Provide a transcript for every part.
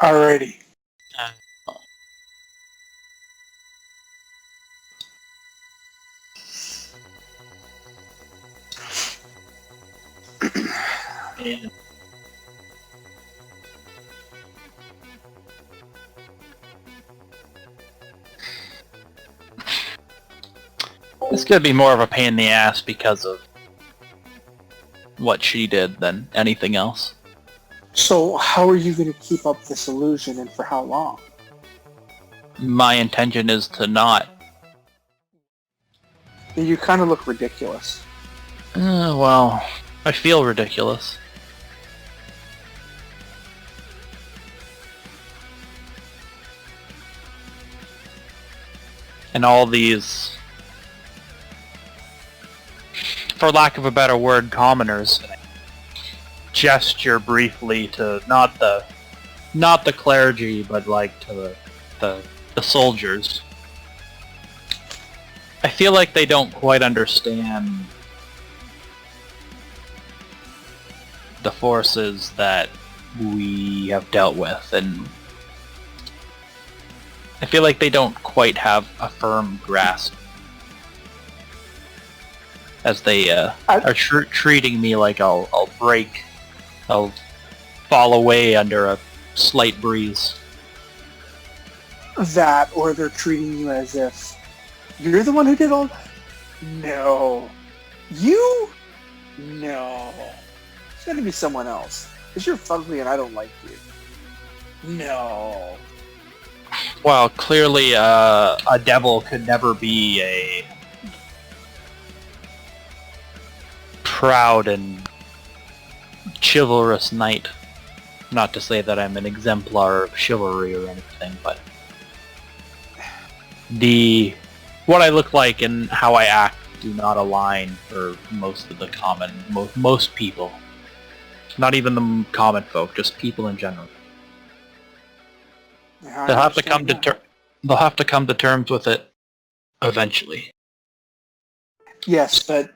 Alrighty. Yeah. It's gonna be more of a pain in the ass because of what she did than anything else. So how are you going to keep up this illusion and for how long? My intention is to not. You kind of look ridiculous. Well, I feel ridiculous. And all these, for lack of a better word, commoners gesture briefly to not the clergy, but like to the soldiers. I feel like they don't quite understand the forces that we have dealt with, and I feel like they don't quite have a firm grasp as they are treating me like I'll fall away under a slight breeze. That, or they're treating you as if you're the one who did all that? No. You? No. It's gonna be someone else. Because you're fugly and I don't like you. No. Well, clearly a devil could never be a proud and chivalrous knight. Not to say that I'm an exemplar of chivalry or anything, but what I look like and how I act do not align for most of the most people. Not even the common folk, just people in general. Yeah, They'll have to come to terms with it eventually. Yes, but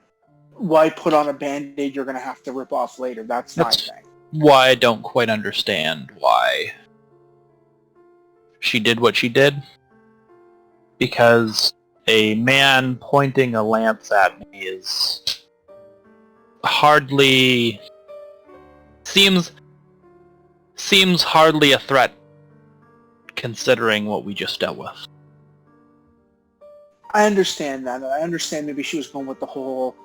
why put on a band-aid you're going to have to rip off later? That's my thing. Why I don't quite understand why she did what she did. Because a man pointing a lance at me is hardly seems hardly a threat considering what we just dealt with. I understand that. I understand maybe she was going with the whole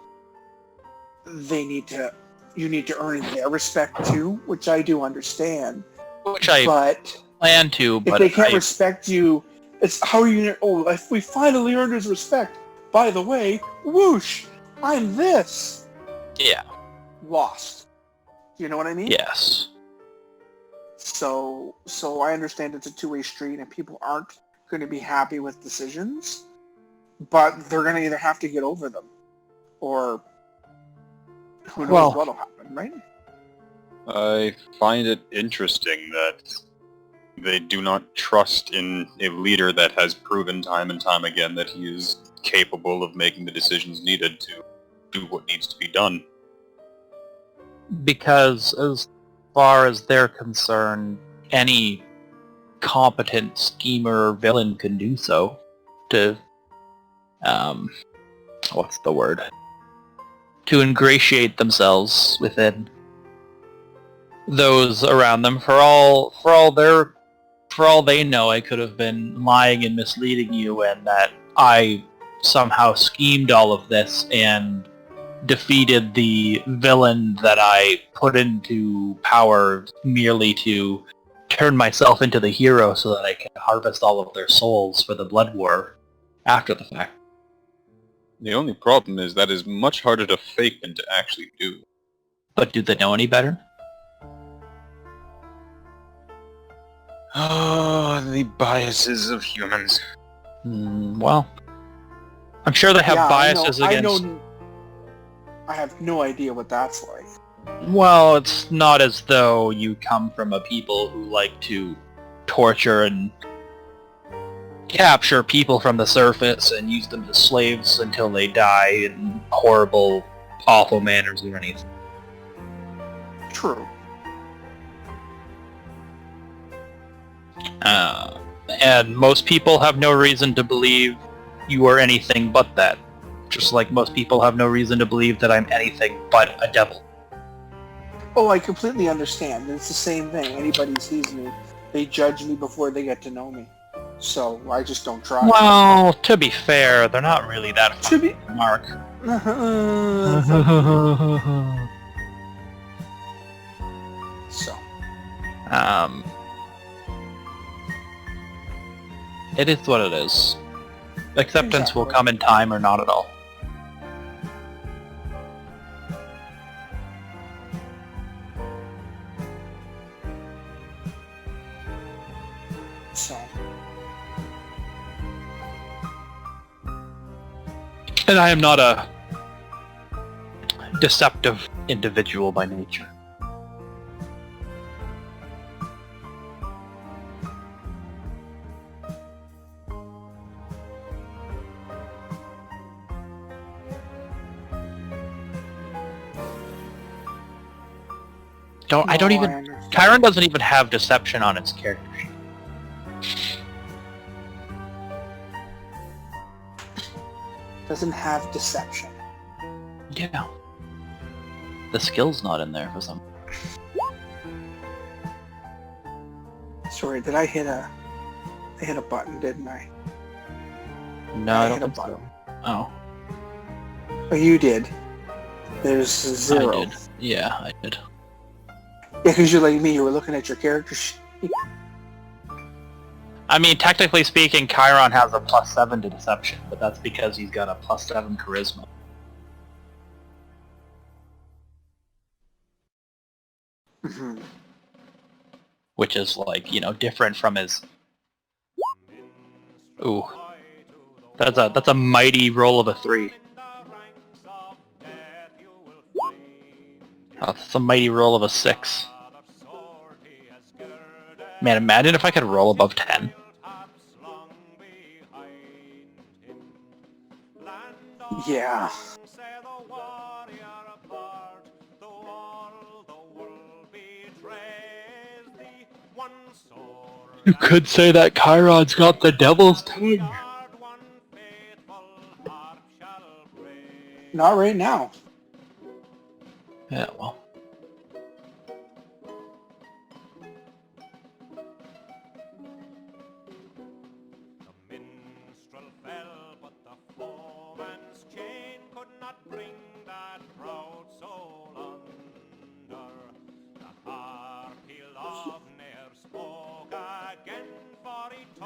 you need to earn their respect too, which I do understand. Which I plan to, but if they can't respect you, it's how are you if we finally earned his respect, by the way, whoosh, I'm this. Yeah. Lost. You know what I mean? Yes. So I understand it's a two-way street and people aren't going to be happy with decisions, but they're going to either have to get over them or who knows what'll happen, right? I find it interesting that they do not trust in a leader that has proven time and time again that he is capable of making the decisions needed to do what needs to be done. Because as far as they're concerned, any competent schemer or villain can do so to, what's the word? To ingratiate themselves within those around them. For all they know, I could have been lying and misleading you, and that I somehow schemed all of this and defeated the villain that I put into power merely to turn myself into the hero so that I can harvest all of their souls for the Blood War after the fact. The only problem is that is much harder to fake than to actually do. But do they know any better? Oh, the biases of humans. Well, I'm sure they have biases against... I have no idea what that's like. Well, it's not as though you come from a people who like to torture and capture people from the surface and use them as slaves until they die in horrible, awful manners or anything. True. And most people have no reason to believe you are anything but that. Just like most people have no reason to believe that I'm anything but a devil. Oh, I completely understand. It's the same thing. Anybody sees me, they judge me before they get to know me. So I just don't try. Well, to be fair, they're not really that To be- Mark. So. It is what it is. Acceptance will Exactly. come in time or not at all. So. And I am not a deceptive individual by nature. I don't even... understand. Kairon doesn't even have deception on its character sheet. Doesn't have deception. Yeah. The skill's not in there for some... Sorry, did I hit a button, didn't I? No, I I don't hit a think so. button. Oh, Oh, you did. There's 0. I did. Yeah, I did. Yeah, because you're like me, you were looking at your character sheet. I mean, technically speaking, Kairon has a +7 to deception, but that's because he's got a +7 charisma. Mhm. Which is, like, you know, different from his... Ooh. That's a mighty roll of a 3. Oh, that's a mighty roll of a 6. Man, imagine if I could roll above 10. Yeah. You could say that Kairon's got the devil's tongue. Not right now. Yeah, well.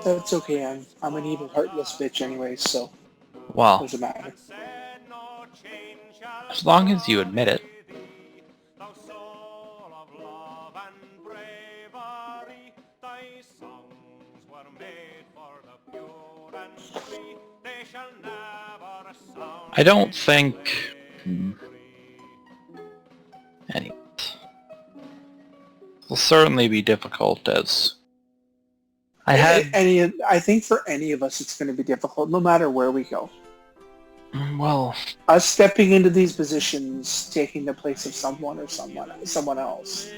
That's okay, I'm an evil, heartless bitch anyway, so Well, doesn't matter. as long as you admit it. I don't think... Anyways. Will certainly be difficult as... I think for any of us it's going to be difficult, no matter where we go. Well... Us stepping into these positions, taking the place of someone or someone else,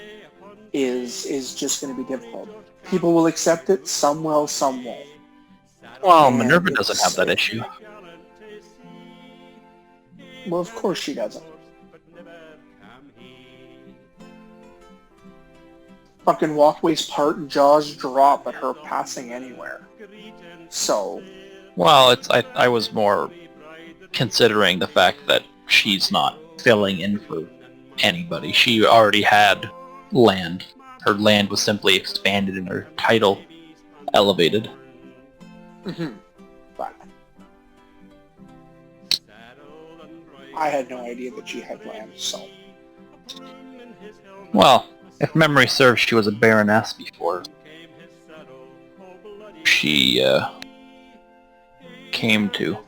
is just going to be difficult. People will accept it, some will, some won't. Well, And Minerva doesn't have that issue. Well, of course she doesn't. Fucking walkways part and jaws drop at her passing anywhere. So... Well, I was more considering the fact that she's not filling in for anybody. She already had land. Her land was simply expanded and her title elevated. Mm-hmm. But I had no idea that she had land, so... Well, if memory serves, she was a baroness before she came to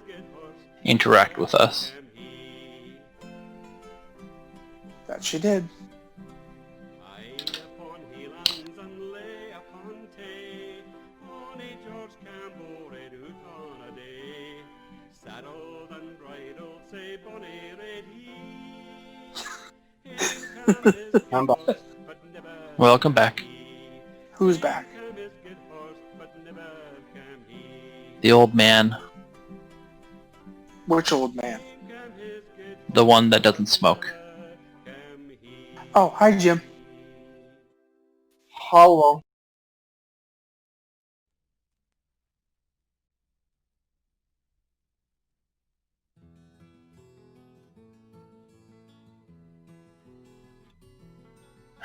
interact with us. That she did. Welcome back. Who's back? The old man. Which old man? The one that doesn't smoke. Oh, hi, Jim. Hello.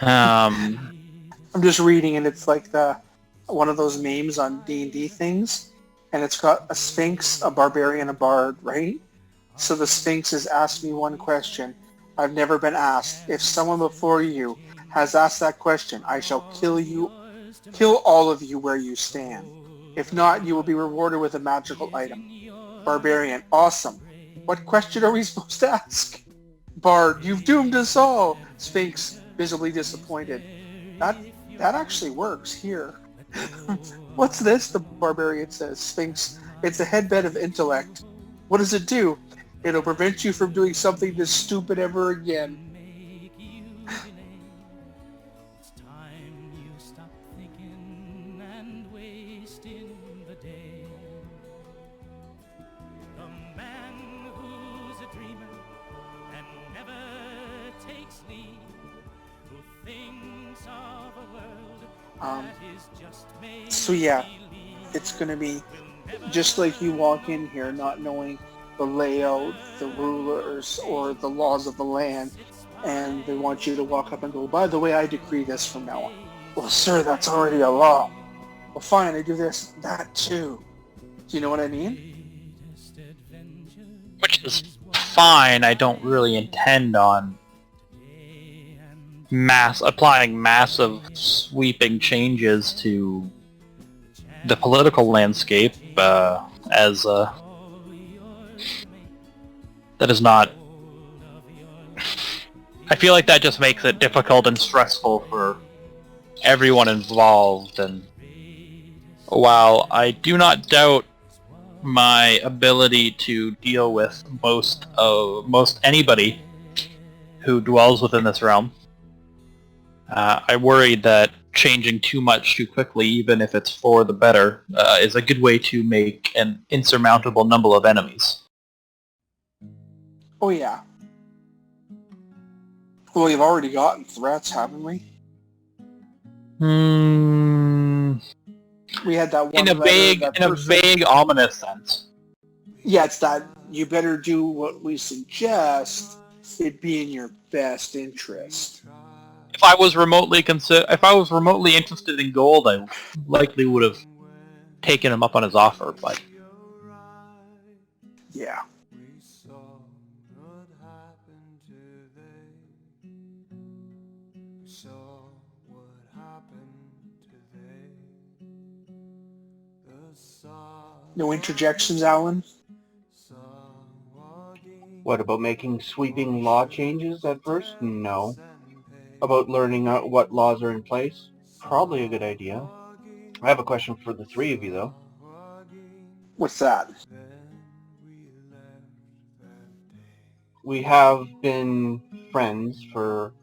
I'm just reading, and it's like one of those memes on D&D things, and it's got a Sphinx, a Barbarian, a Bard, right? So the Sphinx has asked me one question I've never been asked. If someone before you has asked that question, I shall kill all of you where you stand. If not, you will be rewarded with a magical item. Barbarian, awesome. What question are we supposed to ask? Bard, you've doomed us all. Sphinx, visibly disappointed. That actually works here. What's this? The Barbarian says. Sphinx, it's a headbed of intellect. What does it do? It'll prevent you from doing something this stupid ever again. So yeah, it's going to be just like you walk in here not knowing the layout, the rulers, or the laws of the land, and they want you to walk up and go, by the way, I decree this from now on. Well, sir, that's already a law. Well, fine, I do this, that too. Do you know what I mean? Which is fine. I don't really intend on applying massive sweeping changes to the political landscape as that is not. I feel like that just makes it difficult and stressful for everyone involved, and while I do not doubt my ability to deal with most anybody who dwells within this realm, I worry that changing too much too quickly, even if it's for the better, is a good way to make an insurmountable number of enemies. Oh yeah. Well, we've already gotten threats, haven't we? We had that one in a vague, ominous sense. Yeah, it's that you better do what we suggest. It'd be in your best interest. If I was remotely interested in gold, I likely would have taken him up on his offer. But yeah. No interjections, Alan? What about making sweeping law changes at first? No. About learning what laws are in place? Probably a good idea. I have a question for the three of you, though. What's that? We have been friends for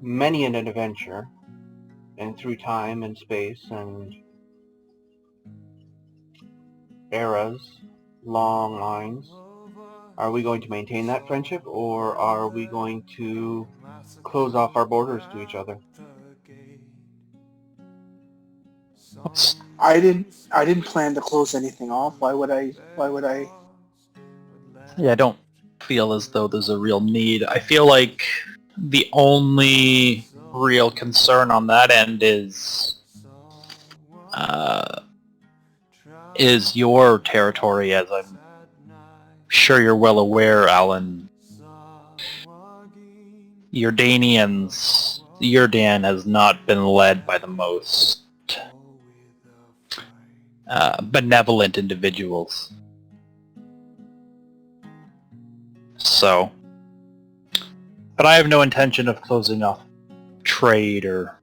many an adventure, and through time and space and eras, long lines. Are we going to maintain that friendship, or are we going to close off our borders to each other? I didn't plan to close anything off. Why would I? yeah, I don't feel as though there's a real need. I feel like the only real concern on that end is your territory, as I'm sure you're well aware, Alan. Jordan has not been led by the most benevolent individuals. So, but I have no intention of closing off trade or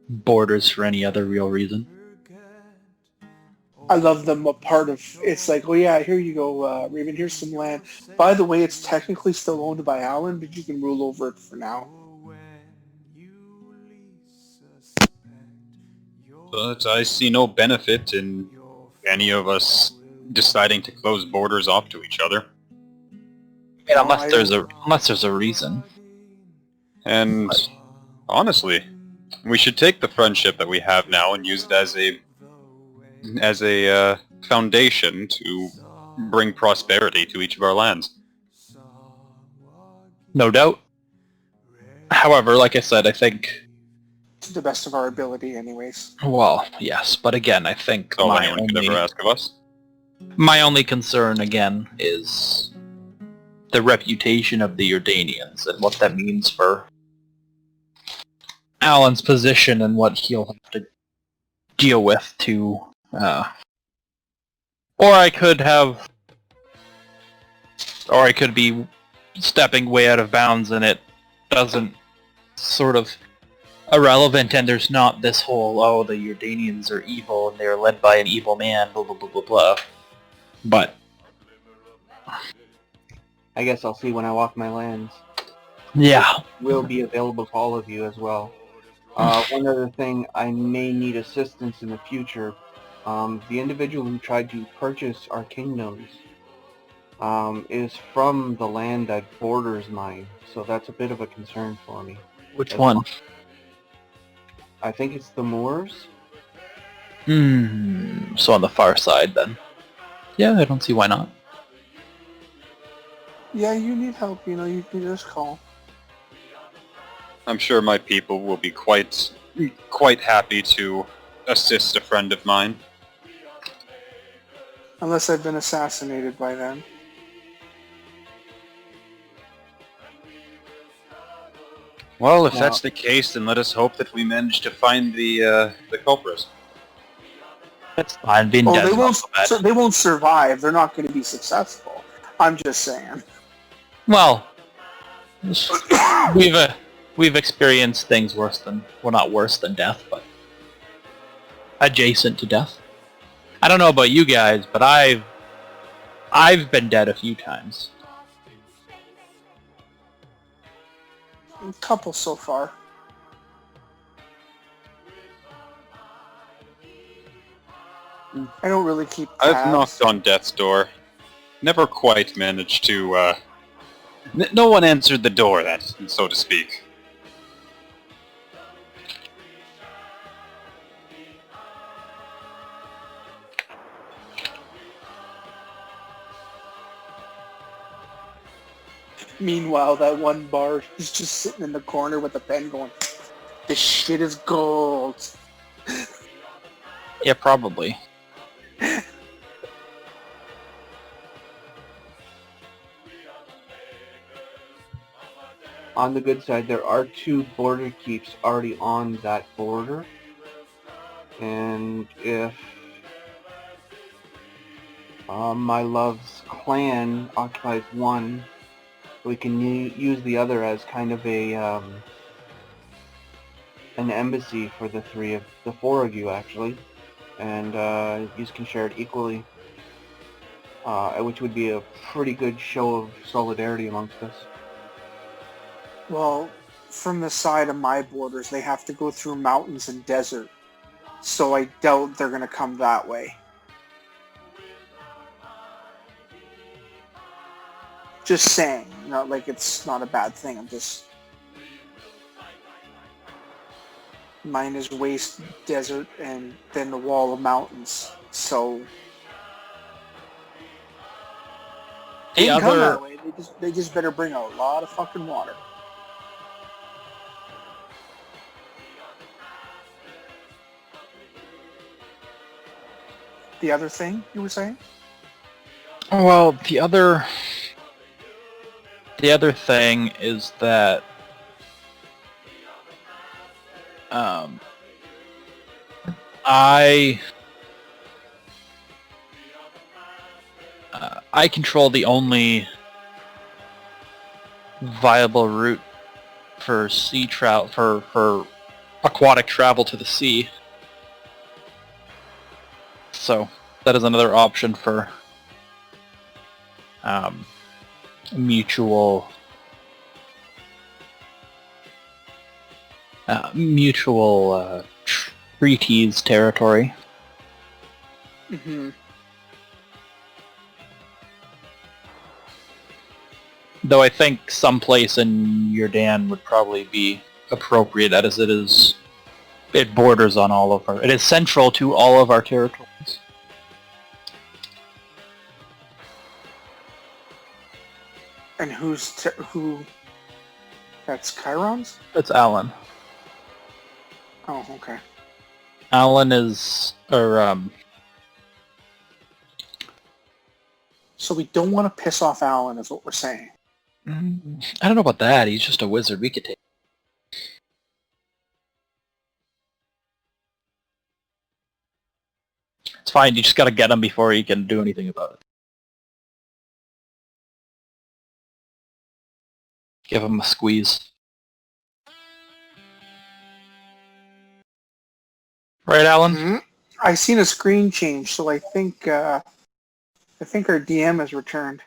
borders for any other real reason. I love them a part of, it's like, oh yeah, here you go, Raven, here's some land. By the way, it's technically still owned by Alan, but you can rule over it for now. But I see no benefit in any of us deciding to close borders off to each other. I mean, unless there's a reason. And honestly, we should take the friendship that we have now and use it as a foundation to bring prosperity to each of our lands. No doubt. However, like I said, I think... To the best of our ability, anyways. Well, yes, but again, I think All anyone could ever ask of us. my only concern, again, is the reputation of the Jordanians and what that means for Alyn's position and what he'll have to deal with to... Or I could be stepping way out of bounds and it doesn't sort of irrelevant and there's not this whole, oh, the Jordanians are evil and they're led by an evil man, blah blah blah blah blah. But I guess I'll see when I walk my lands. yeah. Will be available to all of you as well. One other thing, I may need assistance in the future. The individual who tried to purchase our kingdoms is from the land that borders mine, so that's a bit of a concern for me. Which one? I think it's the Moors. So on the far side then. Yeah, I don't see why not. Yeah, you need help, you can just call. I'm sure my people will be quite happy to assist a friend of mine. Unless I've been assassinated by them. Well, if that's the case, then let us hope that we manage to find the culprit. That's fine, being dead is not so bad. They won't survive. They're not going to be successful. I'm just saying. Well, we've experienced things worse than, well, not worse than death, but adjacent to death. I don't know about you guys, but I've been dead a few times. A couple so far. I don't really keep tabs. I've knocked on death's door. Never quite managed to, no one answered the door, so to speak. Meanwhile, that one bar is just sitting in the corner with a pen going, "This shit is gold." Yeah, probably. On the good side, there are 2 border keeps already on that border. And if my love's clan occupies one, we can use the other as kind of a an embassy for the 4 of you actually, and you can share it equally, which would be a pretty good show of solidarity amongst us. Well, from the side of my borders, they have to go through mountains and desert, so I doubt they're going to come that way. Just saying, not like it's not a bad thing. I'm just... Mine is waste, desert, and then the wall of mountains. So... They can come that way. They just better bring a lot of fucking water. The other thing you were saying? Well, the other thing is that I control the only viable route for sea travel, for aquatic travel to the sea. So that is another option for mutual treaties territory. Mm-hmm. Though I think someplace in Jordan would probably be appropriate, as it borders on all of our... It is central to all of our territories. And who? That's Kairon's? That's Alyn. Oh, okay. Alyn is... So we don't want to piss off Alyn, is what we're saying. I don't know about that. He's just a wizard. We could take... It's fine. You just gotta get him before he can do anything about it. Give him a squeeze. Right, Alyn? Mm-hmm. I seen a screen change, so I think our DM has returned.